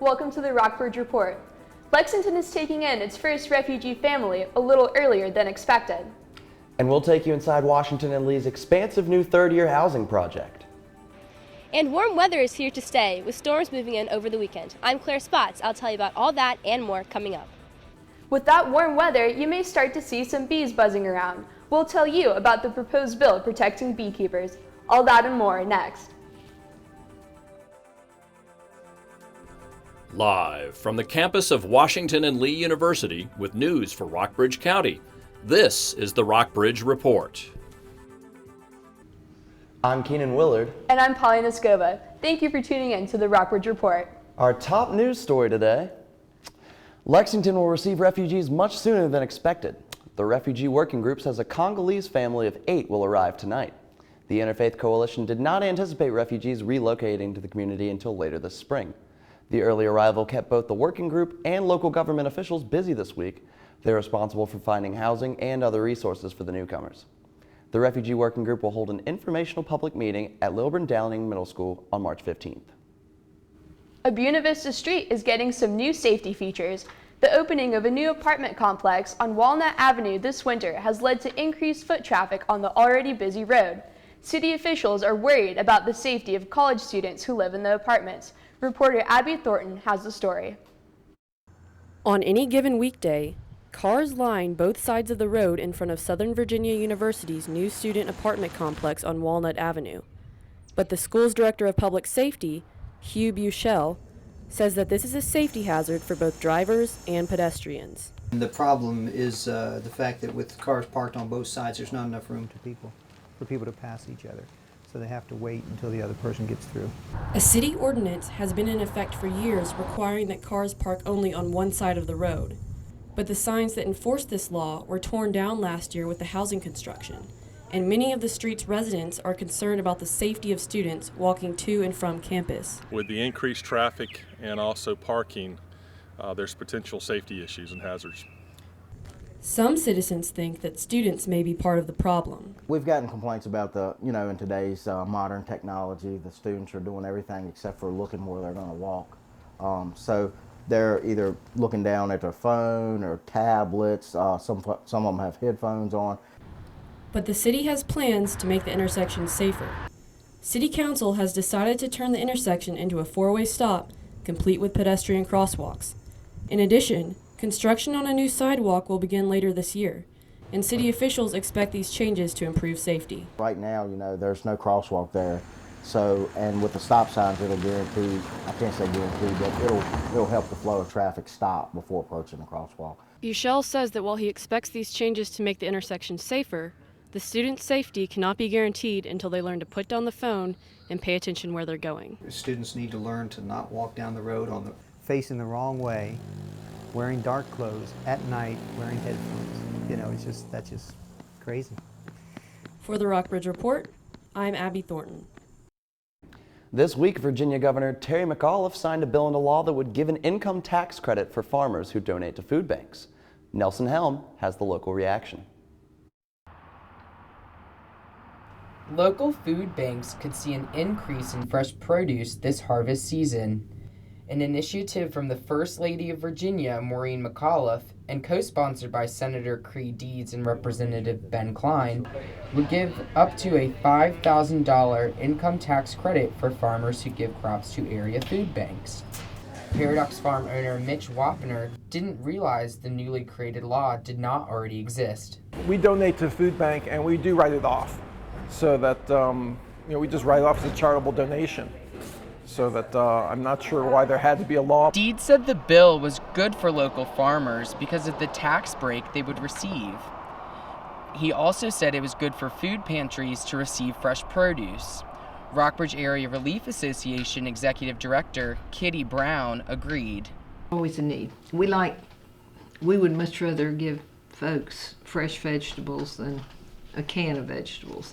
welcome to the Rockbridge Report. Lexington is taking in its first refugee family a little earlier than expected. And we'll take you inside Washington and Lee's expansive new third-year housing project. And warm weather is here to stay, with storms moving in over the weekend. I'm Claire Spots. I'll tell you about all that and more coming up. With that warm weather, you may start to see some bees buzzing around. We'll tell you about the proposed bill protecting beekeepers. All that and more next. Live from the campus of Washington and Lee University with news for Rockbridge County, this is the Rockbridge Report. I'm Keenan Willard. And I'm Paulina Skova. Thank you for tuning in to the Rockbridge Report. Our top news story today: Lexington will receive refugees much sooner than expected. The Refugee Working Group says a Congolese family of 8 will arrive tonight. The Interfaith Coalition did not anticipate refugees relocating to the community until later this spring. The early arrival kept both the working group and local government officials busy this week. They're responsible for finding housing and other resources for the newcomers. The Refugee Working Group will hold an informational public meeting at Lilburn Downing Middle School on March 15th. A Buena Vista Street is getting some new safety features. The opening of a new apartment complex on Walnut Avenue this winter has led to increased foot traffic on the already busy road. City officials are worried about the safety of college students who live in the apartments. Reporter Abby Thornton has the story. On any given weekday, cars line both sides of the road in front of Southern Virginia University's new student apartment complex on Walnut Avenue. But the school's director of public safety, Hugh Buchel, says that this is a safety hazard for both drivers and pedestrians. The problem is the fact that with cars parked on both sides, there's not enough room for people to pass each other. So they have to wait until the other person gets through. A city ordinance has been in effect for years requiring that cars park only on one side of the road. But the signs that enforce this law were torn down last year with the housing construction, and many of the street's residents are concerned about the safety of students walking to and from campus. With the increased traffic and also parking, there's potential safety issues and hazards. Some citizens think that students may be part of the problem. We've gotten complaints about in today's modern technology, the students are doing everything except for looking where they're going to walk. So they're either looking down at their phone or tablets. Some of them have headphones on. But the city has plans to make the intersection safer. City Council has decided to turn the intersection into a 4-way stop, complete with pedestrian crosswalks. In addition, construction on a new sidewalk will begin later this year, and city officials expect these changes to improve safety. Right now, there's no crosswalk there. So, and with the stop signs, it'll guarantee, I can't say guarantee, but it'll help the flow of traffic stop before approaching the crosswalk. Buchel says that while he expects these changes to make the intersection safer, the students' safety cannot be guaranteed until they learn to put down the phone and pay attention where they're going. Students need to learn to not walk down the road facing the wrong way, wearing dark clothes, at night, wearing headphones. That's just crazy. For the Rockbridge Report, I'm Abby Thornton. This week, Virginia Governor Terry McAuliffe signed a bill into law that would give an income tax credit for farmers who donate to food banks. Nelson Helm has the local reaction. Local food banks could see an increase in fresh produce this harvest season. An initiative from the First Lady of Virginia, Maureen McAuliffe, and co-sponsored by Senator Cree Deeds and Representative Ben Klein, would give up to a $5,000 income tax credit for farmers who give crops to area food banks. Paradox Farm owner Mitch Wapner didn't realize the newly created law did not already exist. We donate to the food bank and we do write it off, so that we just write it off as a charitable donation. So that I'm not sure why there had to be a law. Deed said the bill was good for local farmers because of the tax break they would receive. He also said it was good for food pantries to receive fresh produce. Rockbridge Area Relief Association Executive Director Kitty Brown agreed. Always a need. We would much rather give folks fresh vegetables than a can of vegetables.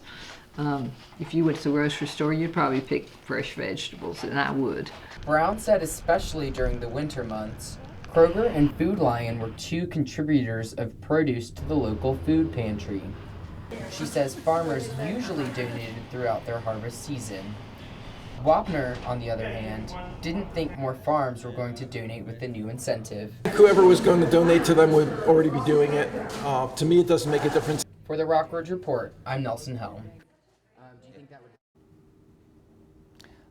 If you went to the grocery store, you'd probably pick fresh vegetables, and I would. Brown said especially during the winter months, Kroger and Food Lion were 2 contributors of produce to the local food pantry. She says farmers usually donated throughout their harvest season. Wapner, on the other hand, didn't think more farms were going to donate with the new incentive. Whoever was going to donate to them would already be doing it. To me, it doesn't make a difference. For the Rockbridge Report, I'm Nelson Helm.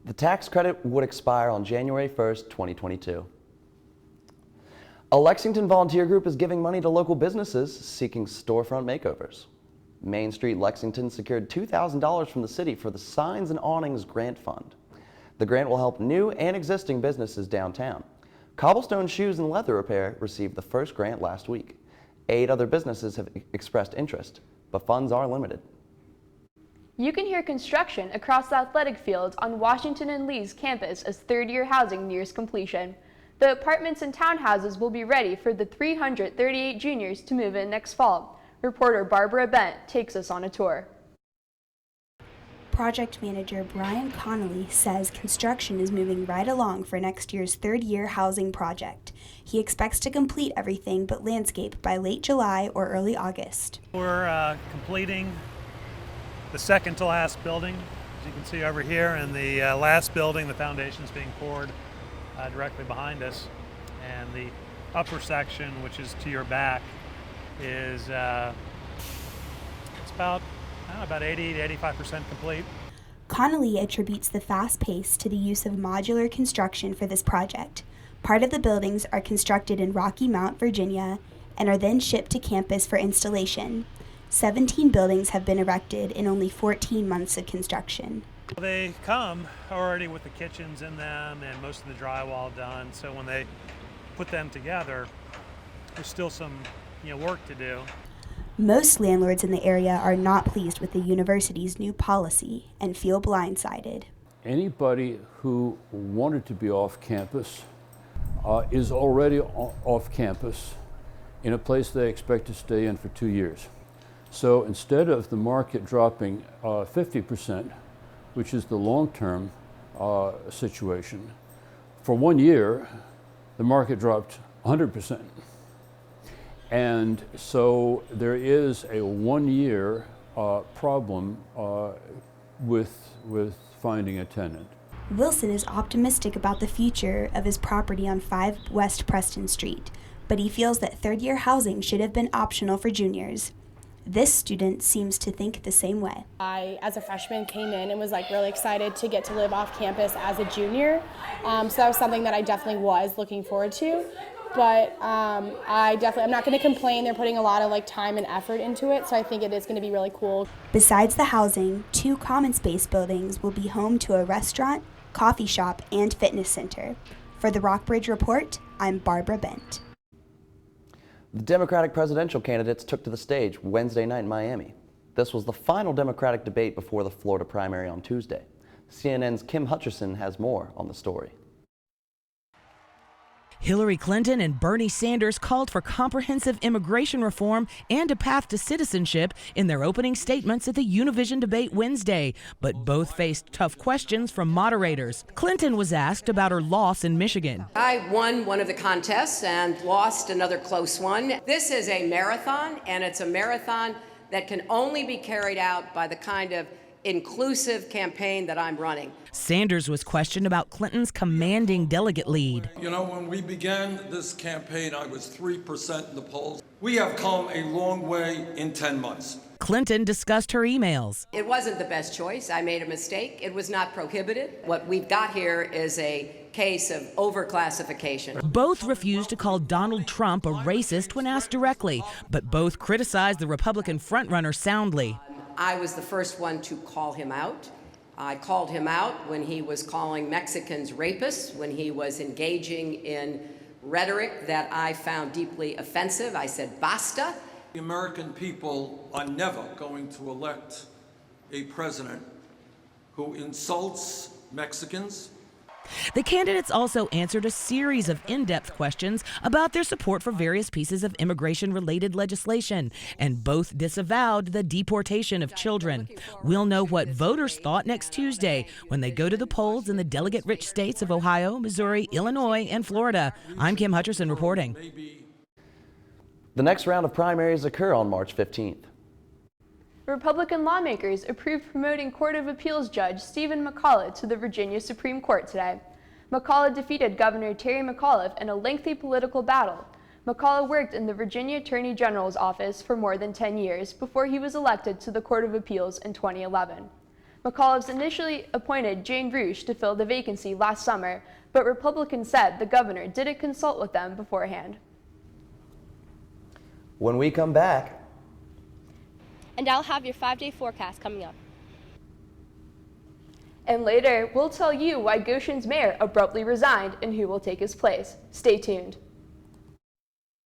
The tax credit would expire on January 1st, 2022. A Lexington volunteer group is giving money to local businesses seeking storefront makeovers. Main Street Lexington secured $2,000 from the city for the Signs and Awnings Grant Fund. The grant will help new and existing businesses downtown. Cobblestone Shoes and Leather Repair received the first grant last week. 8 other businesses have expressed interest, but funds are limited. You can hear construction across the athletic fields on Washington and Lee's campus as third-year housing nears completion. The apartments and townhouses will be ready for the 338 juniors to move in next fall. Reporter Barbara Bent takes us on a tour. Project manager Brian Connolly says construction is moving right along for next year's third-year housing project. He expects to complete everything but landscape by late July or early August. We're completing the second to last building, as you can see over here, and the last building, the foundation is being poured directly behind us. And the upper section, which is to your back, is it's about 80 to 85% complete. Connolly attributes the fast pace to the use of modular construction for this project. Part of the buildings are constructed in Rocky Mount, Virginia, and are then shipped to campus for installation. 17 buildings have been erected in only 14 months of construction. They come already with the kitchens in them and most of the drywall done, so when they put them together, there's still some work to do. Most landlords in the area are not pleased with the university's new policy and feel blindsided. Anybody who wanted to be off campus is already off campus in a place they expect to stay in for 2 years. So instead of the market dropping 50%, which is the long-term situation, for 1 year, the market dropped 100%. And so there is a 1 year problem with finding a tenant. Wilson is optimistic about the future of his property on 5 West Preston Street, but he feels that third-year housing should have been optional for juniors. This student seems to think the same way. I, as a freshman, came in and was really excited to get to live off campus as a junior. So that was something that I definitely was looking forward to. But I'm not going to complain. They're putting a lot of time and effort into it, so I think it is going to be really cool. Besides the housing, 2 common space buildings will be home to a restaurant, coffee shop, and fitness center. For the Rockbridge Report, I'm Barbara Bent. The Democratic presidential candidates took to the stage Wednesday night in Miami. This was the final Democratic debate before the Florida primary on Tuesday. CNN's Kim Hutcherson has more on the story. Hillary Clinton and Bernie Sanders called for comprehensive immigration reform and a path to citizenship in their opening statements at the Univision debate Wednesday, but both faced tough questions from moderators. Clinton was asked about her loss in Michigan. I won one of the contests and lost another close one. This is a marathon, and it's a marathon that can only be carried out by the kind of inclusive campaign that I'm running. Sanders was questioned about Clinton's commanding delegate lead. When we began this campaign, I was 3% in the polls. We have come a long way in 10 months. Clinton discussed her emails. It wasn't the best choice. I made a mistake. It was not prohibited. What we've got here is a case of overclassification. Both refused to call Donald Trump a racist when asked directly, but both criticized the Republican frontrunner soundly. I was the first one to call him out. I called him out when he was calling Mexicans rapists, when he was engaging in rhetoric that I found deeply offensive. I said, basta. The American people are never going to elect a president who insults Mexicans. The candidates also answered a series of in-depth questions about their support for various pieces of immigration-related legislation, and both disavowed the deportation of children. We'll know what voters thought next Tuesday when they go to the polls in the delegate-rich states of Ohio, Missouri, Illinois, and Florida. I'm Kim Hutcherson reporting. The next round of primaries occur on March 15th. Republican lawmakers approved promoting Court of Appeals Judge Stephen McAuliffe to the Virginia Supreme Court today. McAuliffe defeated Governor Terry McAuliffe in a lengthy political battle. McAuliffe worked in the Virginia Attorney General's office for more than 10 years before he was elected to the Court of Appeals in 2011. McAuliffe initially appointed Jane Roosh to fill the vacancy last summer, but Republicans said the governor didn't consult with them beforehand. When we come back, And I'll have your 5-day forecast coming up. And later, we'll tell you why Goshen's mayor abruptly resigned and who will take his place. Stay tuned.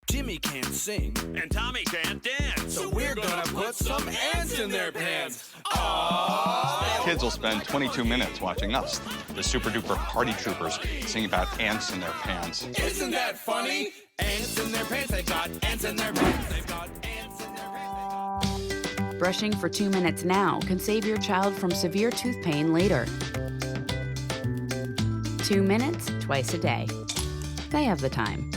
Jimmy can't sing, and Tommy can't dance, so we're gonna put some ants in their pants. Aww. Kids will spend 22 minutes watching us, the super duper party troopers, sing about ants in their pants. Isn't that funny? Ants in their pants, they've got ants in their pants, they've got ants in their pants. Brushing for 2 minutes now can save your child from severe tooth pain later. 2 minutes, twice a day. They have the time.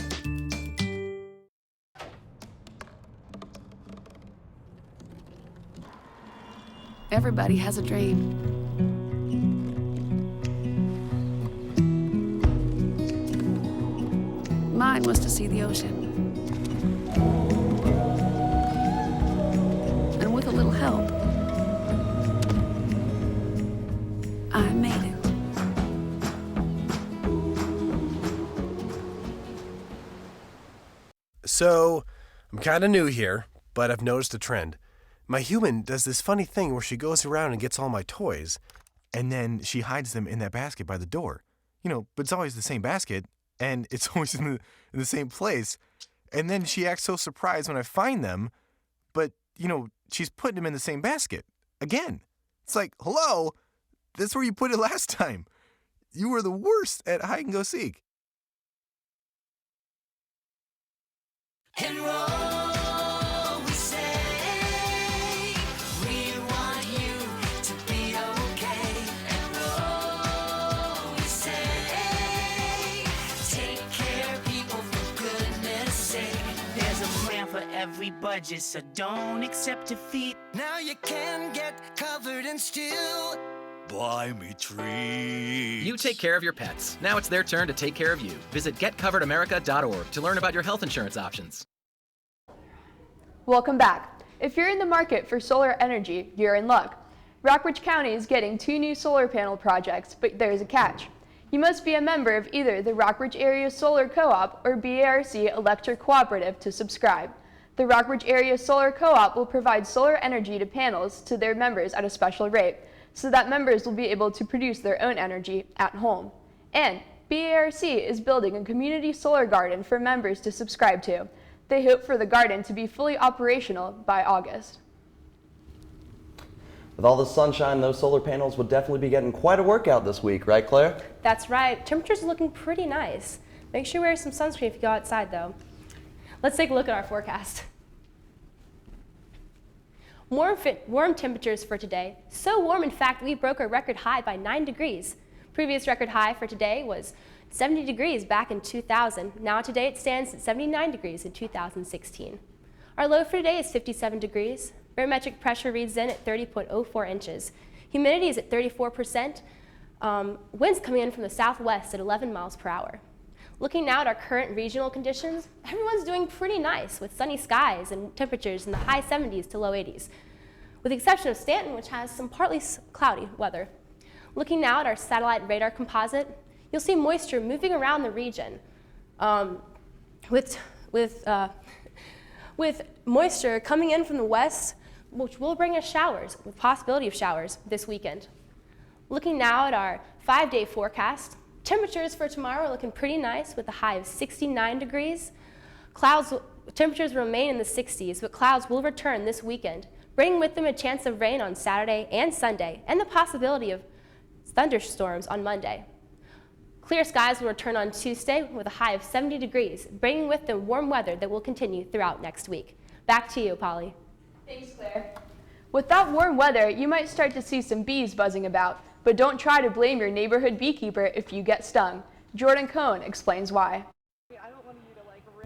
Everybody has a dream. Mine was to see the ocean. And with a little help, I made it. So, I'm kind of new here, but I've noticed a trend. My human does this funny thing where she goes around and gets all my toys, and then she hides them in that basket by the door. You know, but it's always the same basket, and it's always in the same place. And then she acts so surprised when I find them, but, you know, she's putting them in the same basket. Again. It's like, hello, that's where you put it last time. You were the worst at hide and go seek. Enroll, we say, we want you to be okay. Enroll, we say, take care of people for goodness sake. There's a plan for every budget, so don't accept defeat. Now you can get covered and still buy me treats. You take care of your pets. Now it's their turn to take care of you. Visit getcoveredamerica.org to learn about your health insurance options. Welcome back. If you're in the market for solar energy, you're in luck. Rockbridge County is getting 2 new solar panel projects, but there's a catch. You must be a member of either the Rockbridge Area Solar Co-op or BARC Electric Cooperative to subscribe. The Rockbridge Area Solar Co-op will provide solar energy to panels to their members at a special rate, so that members will be able to produce their own energy at home. And BARC is building a community solar garden for members to subscribe to. They hope for the garden to be fully operational by August. with all the sunshine, those solar panels would definitely be getting quite a workout this week, right, Claire? That's right. Temperatures are looking pretty nice. Make sure you wear some sunscreen if you go outside, though. Let's take a look at our forecast. Warm temperatures for today. So warm, in fact, we broke a record high by 9 degrees. Previous record high for today was 70 degrees back in 2000. Now today it stands at 79 degrees in 2016. Our low for today is 57 degrees. Barometric pressure reads in at 30.04 inches. Humidity is at 34%. Winds coming in from the southwest at 11 miles per hour. Looking now at our current regional conditions, everyone's doing pretty nice with sunny skies and temperatures in the high 70s to low 80s, with the exception of Stanton, which has some partly cloudy weather. Looking now at our satellite radar composite, you'll see moisture moving around the region, with moisture coming in from the west, which will bring us showers, with possibility of showers this weekend. Looking now at our 5-day forecast, temperatures for tomorrow are looking pretty nice with a high of 69 degrees. Temperatures remain in the 60s, but clouds will return this weekend, bringing with them a chance of rain on Saturday and Sunday, and the possibility of thunderstorms on Monday. Clear skies will return on Tuesday with a high of 70 degrees, bringing with them warm weather that will continue throughout next week. Back to you, Polly. Thanks, Claire. With that warm weather, you might start to see some bees buzzing about, but don't try to blame your neighborhood beekeeper if you get stung. Jordan Cohn explains why.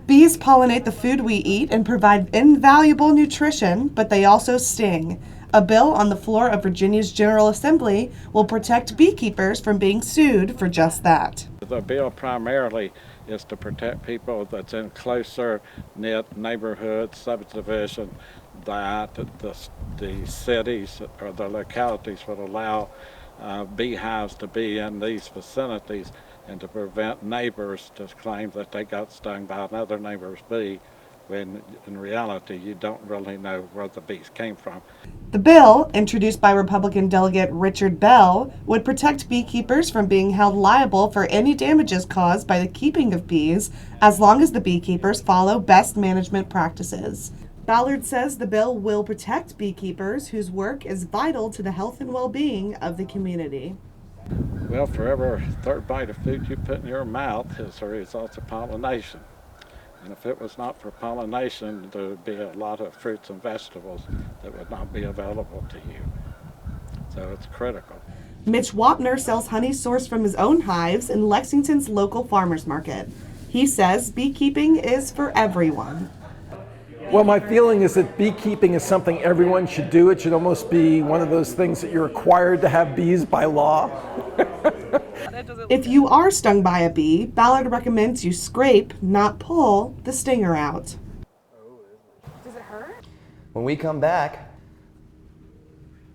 Bees pollinate the food we eat and provide invaluable nutrition, but they also sting. A bill on the floor of Virginia's General Assembly will protect beekeepers from being sued for just that. The bill primarily is to protect people that's in closer knit neighborhoods, subdivision, that the cities or the localities would allow beehives to be in these vicinities, and to prevent neighbors to claim that they got stung by another neighbor's bee, when in reality you don't really know where the bees came from. The bill, introduced by Republican delegate Richard Bell, would protect beekeepers from being held liable for any damages caused by the keeping of bees, as long as the beekeepers follow best management practices. Ballard says the bill will protect beekeepers whose work is vital to the health and well-being of the community. Well, for every third bite of food you put in your mouth is a result of pollination. And if it was not for pollination, there would be a lot of fruits and vegetables that would not be available to you. So it's critical. Mitch Wapner sells honey sourced from his own hives in Lexington's local farmers market. He says beekeeping is for everyone. Well, my feeling is that beekeeping is something everyone should do. It should almost be one of those things that you're required to have bees by law. If you are stung by a bee, Ballard recommends you scrape, not pull, the stinger out. Does it hurt? When we come back,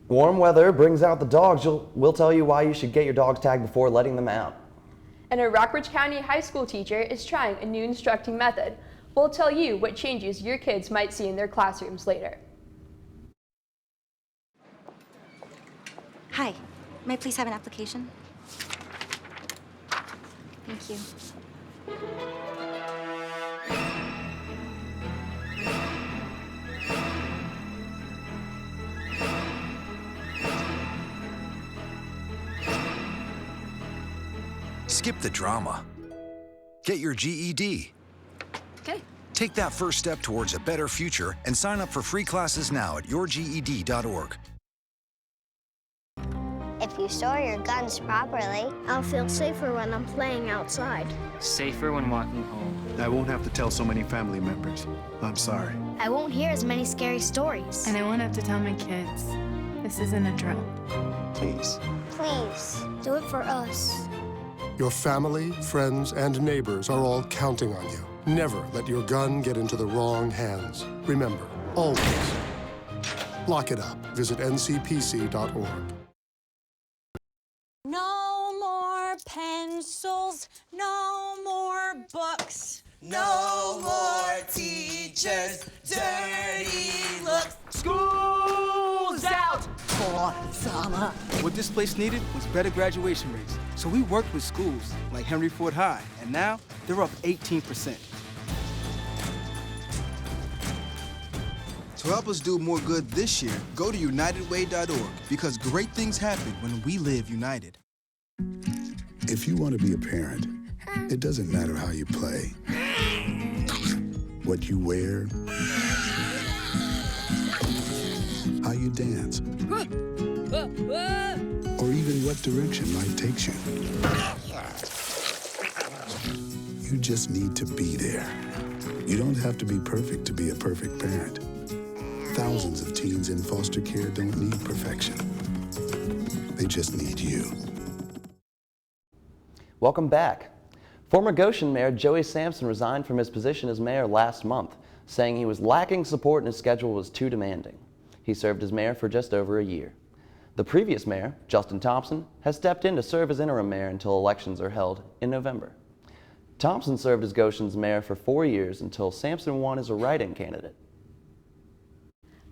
warm weather brings out the dogs. We'll tell you why you should get your dogs tagged before letting them out. And a Rockbridge County high school teacher is trying a new instructing method. We'll tell you what changes your kids might see in their classrooms later. Hi, may I please have an application? Thank you. Skip the drama. Get your GED. Okay. Take that first step towards a better future and sign up for free classes now at yourged.org. If you store your guns properly, I'll feel safer when I'm playing outside. Safer when walking home. I won't have to tell so many family members. I'm sorry. I won't hear as many scary stories. And I won't have to tell my kids. This isn't a drill. Please. Please, do it for us. Your family, friends, and neighbors are all counting on you. Never let your gun get into the wrong hands. Remember, always, lock it up. Visit ncpc.org. No more pencils, no more books. No more teachers, dirty looks. School's out for summer. What this place needed was better graduation rates. So we worked with schools like Henry Ford High, and now they're up 18%. To help us do more good this year, go to unitedway.org, because great things happen when we live united. If you want to be a parent, it doesn't matter how you play, what you wear, how you dance, or even what direction life takes you. You just need to be there. You don't have to be perfect to be a perfect parent. Thousands of teens in foster care don't need perfection. They just need you. Welcome back. Former Goshen Mayor Joey Sampson resigned from his position as mayor last month, saying he was lacking support and his schedule was too demanding. He served as mayor for just over a year. The previous mayor, Justin Thompson, has stepped in to serve as interim mayor until elections are held in November. Thompson served as Goshen's mayor for 4 years until Sampson won as a write-in candidate.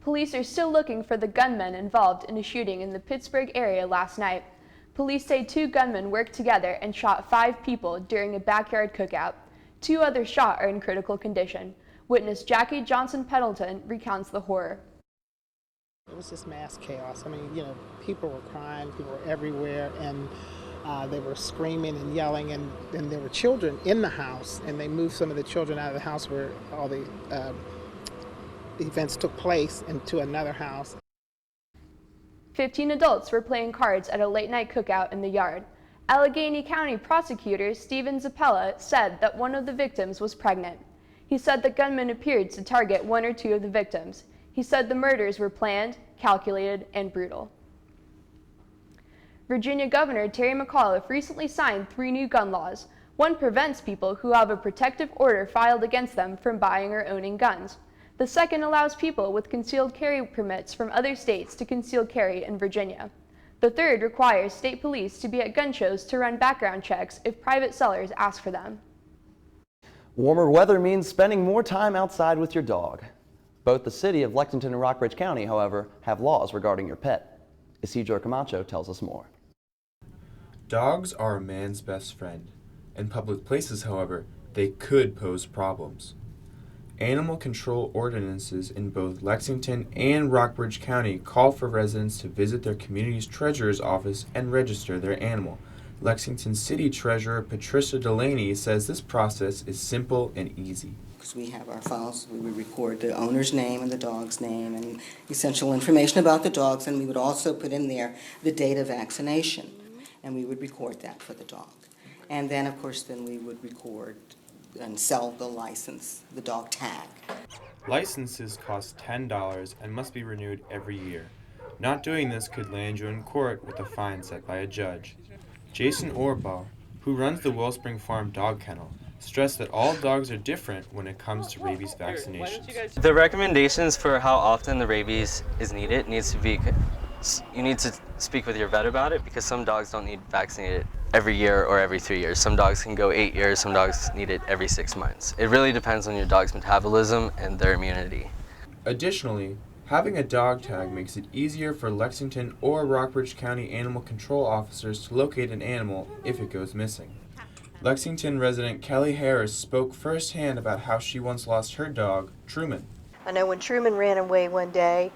Police are still looking for the gunmen involved in a shooting in the Pittsburgh area last night. Police say 2 gunmen worked together and shot 5 people during a backyard cookout. 2 others shot are in critical condition. Witness Jackie Johnson-Pendleton recounts the horror. It was just mass chaos. I mean, people were crying, people were everywhere, and they were screaming and yelling, and there were children in the house, and they moved some of the children out of the house where all the events took place into another house. 15 adults were playing cards at a late-night cookout in the yard. Allegheny County prosecutor Stephen Zappella said that one of the victims was pregnant. He said the gunman appeared to target 1 or 2 of the victims. He said the murders were planned, calculated, and brutal. Virginia Governor Terry McAuliffe recently signed 3 new gun laws. One prevents people who have a protective order filed against them from buying or owning guns. The second allows people with concealed carry permits from other states to conceal carry in Virginia. The third requires state police to be at gun shows to run background checks if private sellers ask for them. Warmer weather means spending more time outside with your dog. Both the city of Lexington and Rockbridge County, however, have laws regarding your pet. Isidro Camacho tells us more. Dogs are a man's best friend. In public places, however, they could pose problems. Animal control ordinances in both Lexington and Rockbridge County call for residents to visit their community's treasurer's office and register their animal. Lexington City Treasurer Patricia Delaney says this process is simple and easy. Because we have our files, we would record the owner's name and the dog's name and essential information about the dogs, and we would also put in there the date of vaccination, and we would record that for the dog. And then, of course, we would record and sell the license, the dog tag. Licenses cost $10 and must be renewed every year. Not doing this could land you in court with a fine set by a judge. Jason Orbaugh, who runs the Wellspring Farm Dog Kennel, stressed that all dogs are different when it comes to rabies vaccinations. The recommendations for how often the rabies is needed needs to be, you need to speak with your vet about it, because some dogs don't need vaccinated every year or every 3 years. Some dogs can go 8 years, some dogs need it every 6 months. It really depends on your dog's metabolism and their immunity. Additionally, having a dog tag makes it easier for Lexington or Rockbridge County animal control officers to locate an animal if it goes missing. Lexington resident Kelly Harris spoke firsthand about how she once lost her dog, Truman. I know when Truman ran away one day,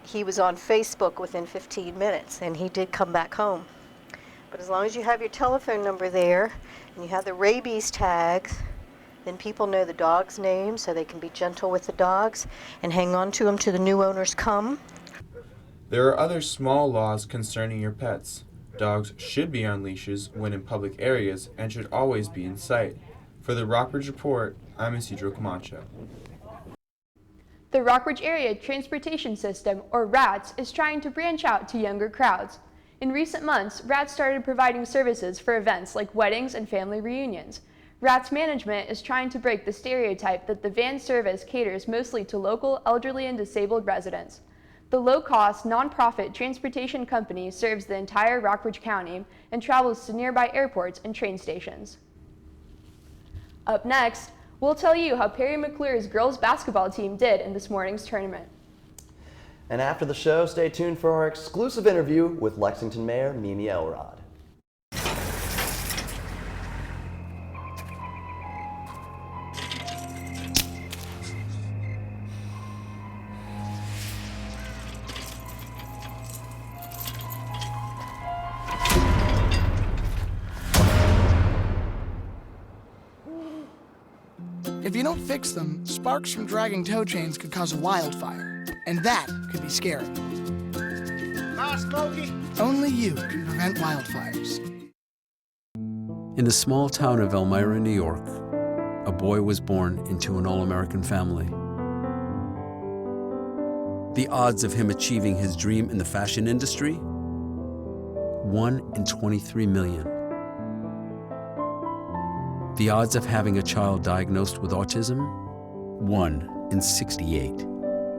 he was on Facebook within 15 minutes, and he did come back home. But as long as you have your telephone number there, and you have the rabies tags, then people know the dog's name, so they can be gentle with the dogs and hang on to them till the new owners come. There are other small laws concerning your pets. Dogs should be on leashes when in public areas and should always be in sight. For the Rockbridge Report, I'm Isidro Camacho. The Rockbridge Area Transportation System, or RATS, is trying to branch out to younger crowds. In recent months, RATS started providing services for events like weddings and family reunions. RATS management is trying to break the stereotype that the van service caters mostly to local elderly and disabled residents. The low-cost, nonprofit transportation company serves the entire Rockbridge County and travels to nearby airports and train stations. Up next, we'll tell you how Perry McClure's girls basketball team did in this morning's tournament. And after the show, stay tuned for our exclusive interview with Lexington Mayor Mimi Elrod. If you don't fix them, sparks from dragging tow chains could cause a wildfire, and that could be scary. Hi, Smokey. Only you can prevent wildfires. In the small town of Elmira, New York, a boy was born into an all-American family. The odds of him achieving his dream in the fashion industry? 1 in 23 million. The odds of having a child diagnosed with autism? 1 in 68.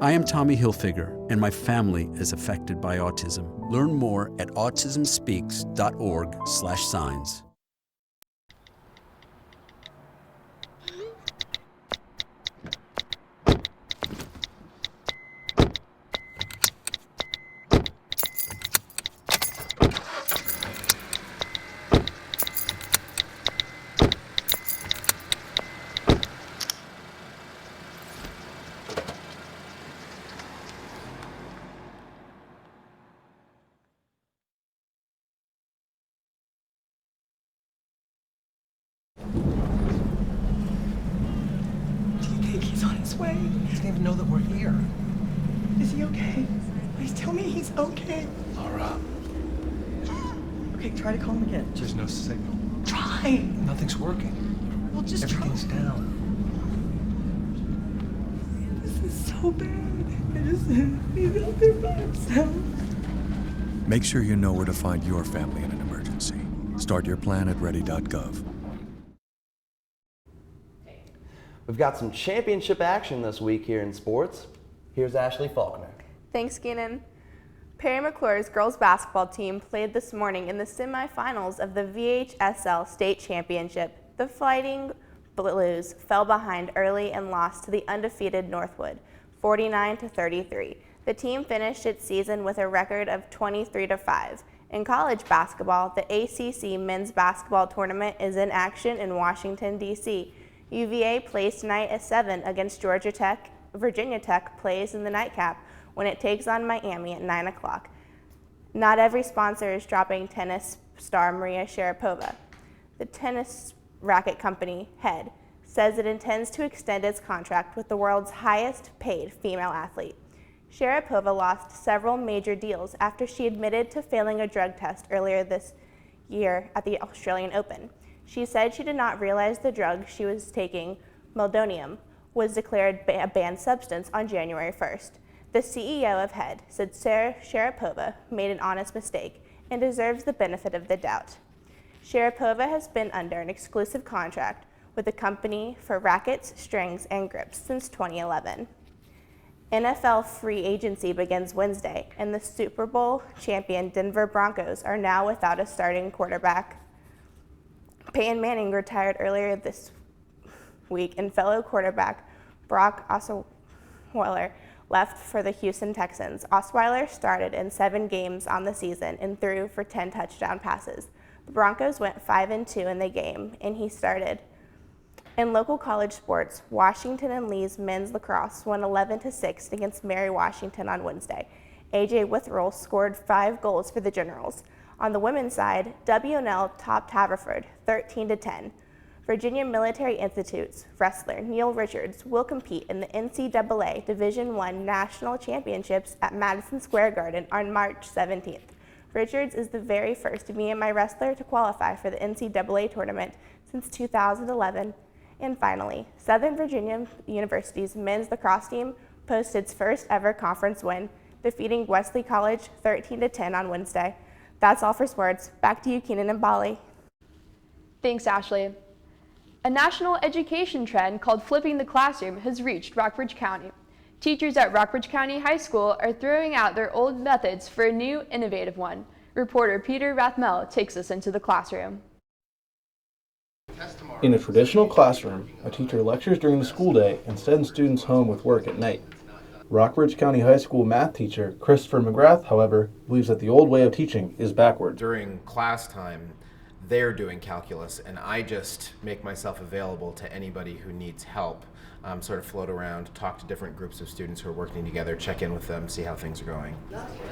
I am Tommy Hilfiger, and my family is affected by autism. Learn more at autismspeaks.org/signs. He's on his way. He doesn't even know that we're here. Is he okay? Please tell me he's okay. Laura. Okay, try to call him again. There's no signal. Try. Nothing's working. Well, just Everything's down. This is so so bad. I just he's out there by himself. Make sure you know where to find your family in an emergency. Start your plan at ready.gov. We've got some championship action this week here in sports. Here's Ashley Faulkner. Thanks, Keenan. Perry McClure's girls basketball team played this morning in the semifinals of the VHSL State Championship. The Fighting Blues fell behind early and lost to the undefeated Northwood, 49-33. The team finished its season with a record of 23-5. In college basketball, the ACC men's basketball tournament is in action in Washington, D.C. UVA plays tonight at 7 against Georgia Tech. Virginia Tech plays in the nightcap when it takes on Miami at 9 o'clock. Not every sponsor is dropping tennis star Maria Sharapova. The tennis racket company, Head, says it intends to extend its contract with the world's highest paid female athlete. Sharapova lost several major deals after she admitted to failing a drug test earlier this year at the Australian Open. She said she did not realize the drug she was taking, meldonium, was declared a banned substance on January 1st. The CEO of Head said Sharapova made an honest mistake and deserves the benefit of the doubt. Sharapova has been under an exclusive contract with the company for rackets, strings, and grips since 2011. NFL free agency begins Wednesday, and the Super Bowl champion Denver Broncos are now without a starting quarterback. Peyton Manning retired earlier this week, and fellow quarterback Brock Osweiler left for the Houston Texans. Osweiler started in 7 games on the season and threw for 10 touchdown passes. The Broncos went 5-2 in the game, and he started. In local college sports, Washington and Lee's men's lacrosse won 11-6 against Mary Washington on Wednesday. A.J. Witherell scored 5 goals for the Generals. On the women's side, W&L topped Haverford 13-10. Virginia Military Institute's wrestler Neil Richards will compete in the NCAA Division I National Championships at Madison Square Garden on March 17th. Richards is the very first VMI wrestler to qualify for the NCAA tournament since 2011. And finally, Southern Virginia University's men's lacrosse team posted its first ever conference win, defeating Wesley College 13-10 on Wednesday. That's all for sports. Back to you, Keenan and Bali. Thanks, Ashley. A national education trend called flipping the classroom has reached Rockbridge County. Teachers at Rockbridge County High School are throwing out their old methods for a new, innovative one. Reporter Peter Rathmel takes us into the classroom. In a traditional classroom, a teacher lectures during the school day and sends students home with work at night. Rockbridge County High School math teacher Christopher McGrath, however, believes that the old way of teaching is backward. During class time, they're doing calculus, and I just make myself available to anybody who needs help, sort of float around, talk to different groups of students who are working together, check in with them, see how things are going.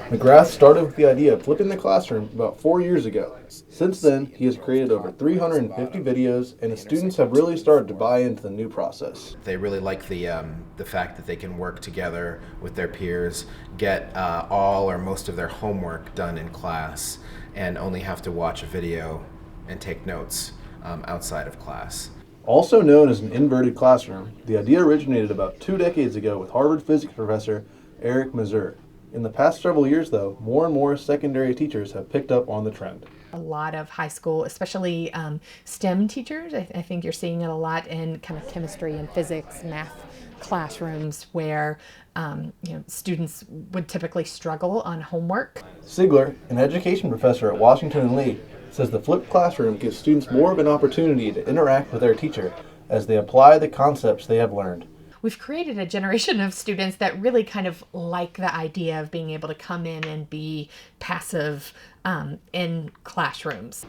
McGrath started with the idea of flipping the classroom about 4 years ago. Since then, he has created over 350 videos, and his students have really started to buy into the new process. They really like the fact that they can work together with their peers, get all or most of their homework done in class, and only have to watch a video and take notes outside of class. Also known as an inverted classroom, the idea originated about 2 decades ago with Harvard physics professor Eric Mazur. In the past several years, though, more and more secondary teachers have picked up on the trend. A lot of high school, especially STEM teachers, I think you're seeing it a lot in kind of chemistry and physics, math classrooms where students would typically struggle on homework. Sigler, an education professor at Washington and Lee, says the flipped classroom gives students more of an opportunity to interact with their teacher as they apply the concepts they have learned. We've created a generation of students that really kind of like the idea of being able to come in and be passive in classrooms.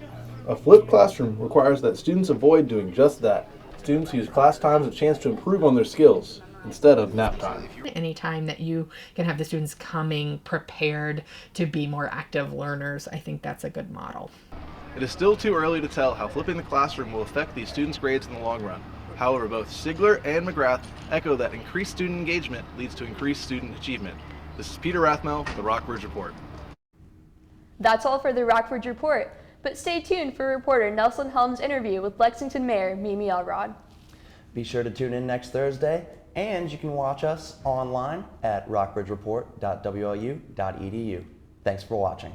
A flipped classroom requires that students avoid doing just that. Students use class time as a chance to improve on their skills instead of nap time. Anytime that you can have the students coming prepared to be more active learners, I think that's a good model. It is still too early to tell how flipping the classroom will affect these students' grades in the long run. However, both Sigler and McGrath echo that increased student engagement leads to increased student achievement. This is Peter Rathmel, the Rockbridge Report. That's all for the Rockbridge Report, but stay tuned for reporter Nelson Helm's interview with Lexington Mayor Mimi Elrod. Be sure to tune in next Thursday And you can watch us online at rockbridgereport.wlu.edu. Thanks for watching.